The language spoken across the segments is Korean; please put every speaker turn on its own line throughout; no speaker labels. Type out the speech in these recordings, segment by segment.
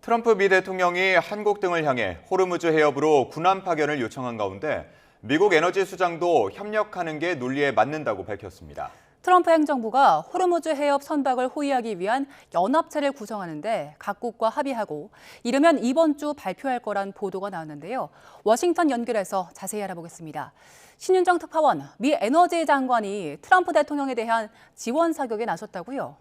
트럼프 미 대통령이 한국 등을 향해 호르무즈 해협으로 군함 파견을 요청한 가운데 미국 에너지 수장도 협력하는 게 논리에 맞는다고 밝혔습니다.
트럼프 행정부가 호르무즈 해협 선박을 호위하기 위한 연합체를 구성하는데 각국과 합의하고 이르면 이번 주 발표할 거란 보도가 나왔는데요. 워싱턴 연결해서 자세히 알아보겠습니다. 신윤정 특파원, 미 에너지 장관이 트럼프 대통령에 대한 지원 사격에 나섰다고요?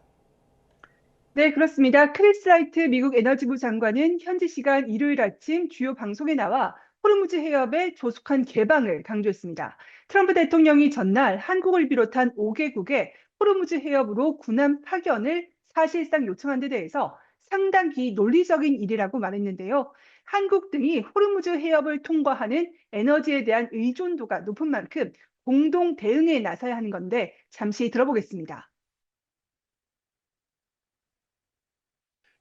네, 그렇습니다. 크리스 라이트 미국 에너지부 장관은 현지 시간 일요일 아침 주요 방송에 나와 호르무즈 해협의 조속한 개방을 강조했습니다. 트럼프 대통령이 전날 한국을 비롯한 5개국에 호르무즈 해협으로 군함 파견을 사실상 요청한 데 대해서 상당히 논리적인 일이라고 말했는데요. 한국 등이 호르무즈 해협을 통과하는 에너지에 대한 의존도가 높은 만큼 공동 대응에 나서야 하는 건데 잠시 들어보겠습니다.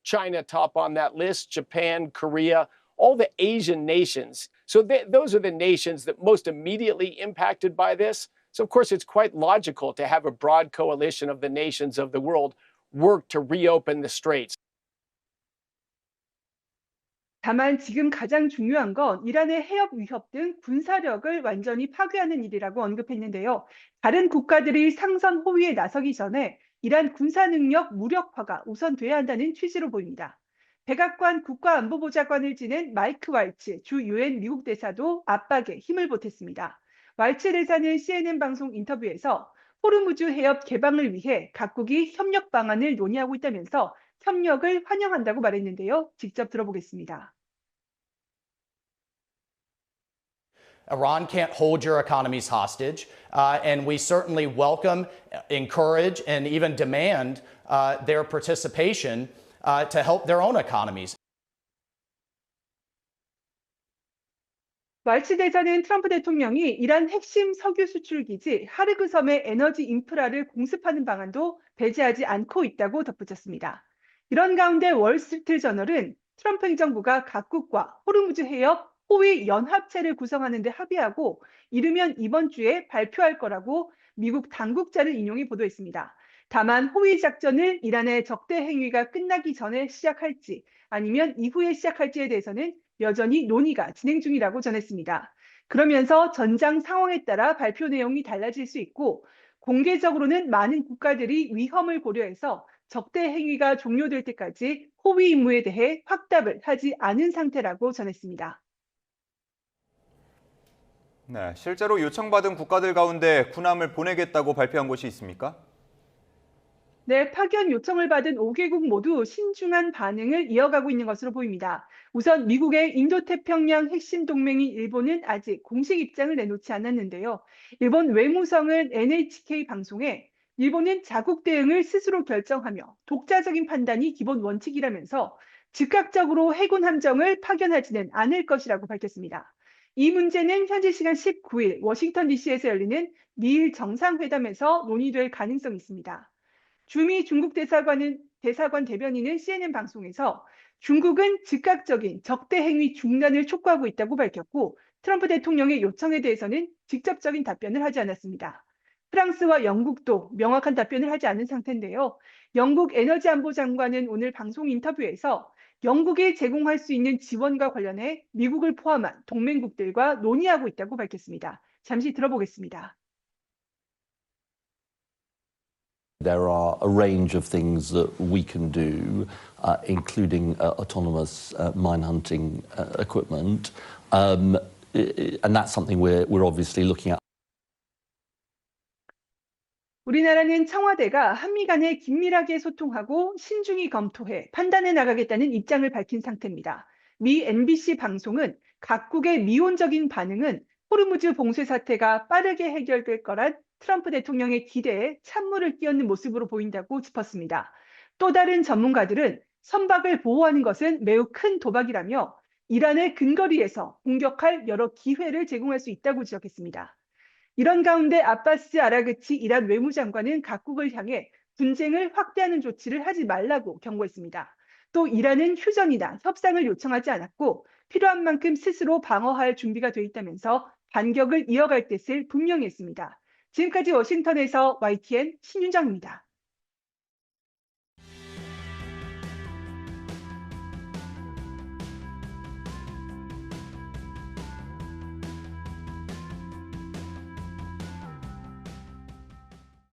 China top on that list, Japan, Korea, all the Asian nations. So those are the nations that most immediately impacted by this. So, of course, it's quite logical to have a broad coalition of the nations of the world work to reopen the straits.
다만 지금 가장 중요한 건 이란의 해협 위협 등 군사력을 완전히 파괴하는 일이라고 언급했는데요. 다른 국가들이 상선 호위에 나서기 전에 이란 군사 능력 무력화가 우선돼야 한다는 취지로 보입니다. 백악관 국가안보보좌관을 지낸 마이크 왈츠 주 유엔 미국 대사도 압박에 힘을 보탰습니다. 왈츠 대사는 CNN 방송 인터뷰에서 호르무즈 해협 개방을 위해 각국이 협력 방안을 논의하고 있다면서 협력을 환영한다고 말했는데요. 직접 들어보겠습니다.
Iran can't hold your economies hostage, and we certainly welcome, encourage, and even demand their participation to help their own economies.
왈츠 대사는 트럼프 대통령이 이란 핵심 석유 수출 기지 하르그 섬의 에너지 인프라를 공습하는 방안도 배제하지 않고 있다고 덧붙였습니다. 이런 가운데 월스트리트 저널은 트럼프 행정부가 각국과 호르무즈 해협 호위 연합체를 구성하는 데 합의하고 이르면 이번 주에 발표할 거라고 미국 당국자를 인용해 보도했습니다. 다만 호위 작전을 이란의 적대 행위가 끝나기 전에 시작할지 아니면 이후에 시작할지에 대해서는 여전히 논의가 진행 중이라고 전했습니다. 그러면서 전장 상황에 따라 발표 내용이 달라질 수 있고 공개적으로는 많은 국가들이 위험을 고려해서 적대 행위가 종료될 때까지 호위 임무에 대해 확답을 하지 않은 상태라고 전했습니다.
네, 실제로 요청받은 국가들 가운데 군함을 보내겠다고 발표한 곳이 있습니까?
네, 파견 요청을 받은 5개국 모두 신중한 반응을 이어가고 있는 것으로 보입니다. 우선 미국의 인도태평양 핵심 동맹인 일본은 아직 공식 입장을 내놓지 않았는데요. 일본 외무성은 NHK 방송에 일본은 자국 대응을 스스로 결정하며 독자적인 판단이 기본 원칙이라면서 즉각적으로 해군 함정을 파견하지는 않을 것이라고 밝혔습니다. 이 문제는 현지 시간 19일 워싱턴 DC에서 열리는 미일 정상회담에서 논의될 가능성이 있습니다. 주미 중국 대사관 대변인은 CNN 방송에서 중국은 즉각적인 적대 행위 중단을 촉구하고 있다고 밝혔고 트럼프 대통령의 요청에 대해서는 직접적인 답변을 하지 않았습니다. 프랑스와 영국도 명확한 답변을 하지 않은 상태인데요. 영국 에너지 안보 장관은 오늘 방송 인터뷰에서 영국이 제공할 수 있는 지원과 관련해 미국을 포함한 동맹국들과 논의하고 있다고 밝혔습니다. 잠시 들어보겠습니다.
There are a range of things that we can do, including autonomous mine hunting equipment, and that's something we're obviously looking at.
우리나라는 청와대가 한미 간에 긴밀하게 소통하고 신중히 검토해 판단해 나가겠다는 입장을 밝힌 상태입니다. 미 NBC 방송은 각국의 미온적인 반응은 호르무즈 봉쇄 사태가 빠르게 해결될 거란 트럼프 대통령의 기대에 찬물을 끼얹는 모습으로 보인다고 짚었습니다. 또 다른 전문가들은 선박을 보호하는 것은 매우 큰 도박이라며 이란의 근거리에서 공격할 여러 기회를 제공할 수 있다고 지적했습니다. 이런 가운데 아바스 아라그치 이란 외무장관은 각국을 향해 분쟁을 확대하는 조치를 하지 말라고 경고했습니다. 또 이란은 휴전이나 협상을 요청하지 않았고 필요한 만큼 스스로 방어할 준비가 돼 있다면서 반격을 이어갈 뜻을 분명히 했습니다. 지금까지 워싱턴에서 YTN 신윤정입니다.